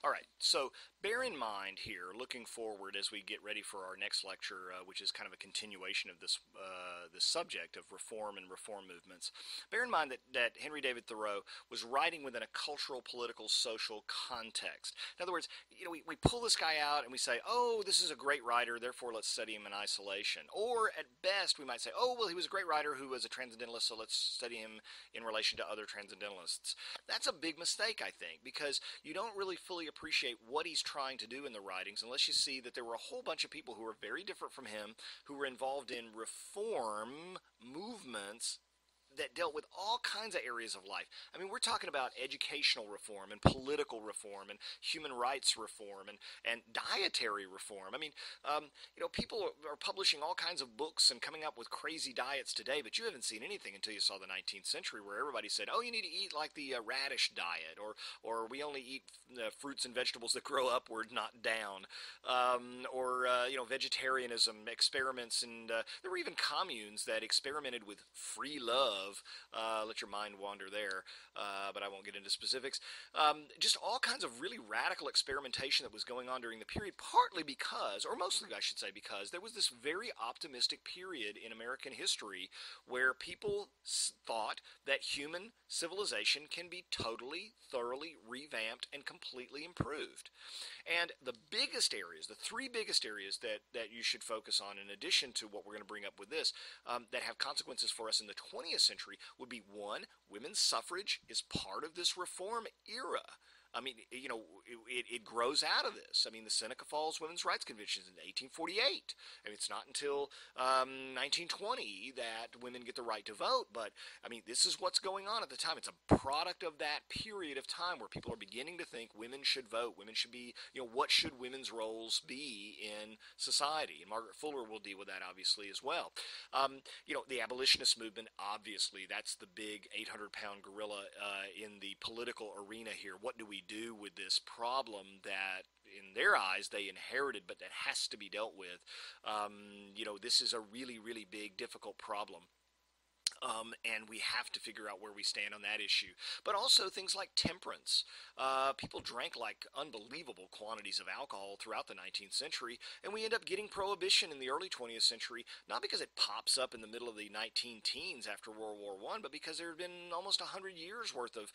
All right, so bear in mind here, looking forward as we get ready for our next lecture, which is kind of a continuation of this subject of reform and reform movements. Bear in mind that Henry David Thoreau was writing within a cultural, political, social context. In other words, we pull this guy out and we say, oh, this is a great writer, therefore let's study him in isolation. Or at best, we might say, oh, well, he was a great writer who was a transcendentalist, so let's study him in relation to other transcendentalists. That's a big mistake, I think, because you don't really fully appreciate what he's trying to do in the writings unless you see that there were a whole bunch of people who were very different from him who were involved in reform movements that dealt with all kinds of areas of life. I mean, we're talking about educational reform and political reform and human rights reform and dietary reform. I mean, people are publishing all kinds of books and coming up with crazy diets today, but you haven't seen anything until you saw the 19th century where everybody said, oh, you need to eat like the radish diet, or we only eat fruits and vegetables that grow upward, not down, vegetarianism experiments, and there were even communes that experimented with free love. Let your mind wander there, but I won't get into specifics. Just all kinds of really radical experimentation that was going on during the period, partly because, or mostly I should say because, there was this very optimistic period in American history where people thought that human civilization can be totally, thoroughly revamped and completely improved. And the biggest areas, the three biggest areas that you should focus on, in addition to what we're going to bring up with this, that have consequences for us in the 20th century, would be one, women's suffrage is part of this reform era. I mean, it grows out of this. I mean, the Seneca Falls Women's Rights Convention is in 1848. I mean, it's not until 1920 that women get the right to vote. But, I mean, this is what's going on at the time. It's a product of that period of time where people are beginning to think women should vote. Women should be, what should women's roles be in society? And Margaret Fuller will deal with that, obviously, as well. The abolitionist movement, obviously, that's the big 800-pound gorilla in the political arena here. What do we do with this problem that in their eyes they inherited but that has to be dealt with? This is a really, really big, difficult problem. And we have to figure out where we stand on that issue. But also things like temperance. People drank like unbelievable quantities of alcohol throughout the 19th century, and we end up getting prohibition in the early 20th century, not because it pops up in the middle of the 19 teens after World War I, but because there had been almost 100 years worth of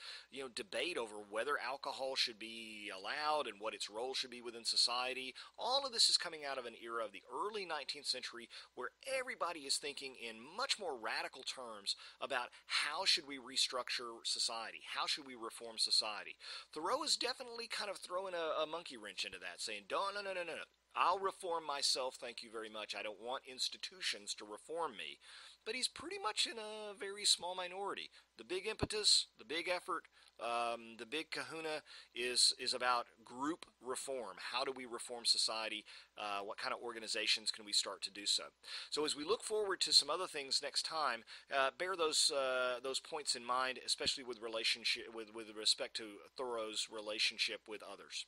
debate over whether alcohol should be allowed and what its role should be within society. All of this is coming out of an era of the early 19th century where everybody is thinking in much more radical terms about how should we restructure society, how should we reform society. Thoreau is definitely kind of throwing a monkey wrench into that, saying, no, I'll reform myself, thank you very much. I don't want institutions to reform me. But he's pretty much in a very small minority. The big impetus, the big effort, the big kahuna is about group reform. How do we reform society? What kind of organizations can we start to do so? So as we look forward to some other things next time, bear those points in mind, especially with respect to Thoreau's relationship with others.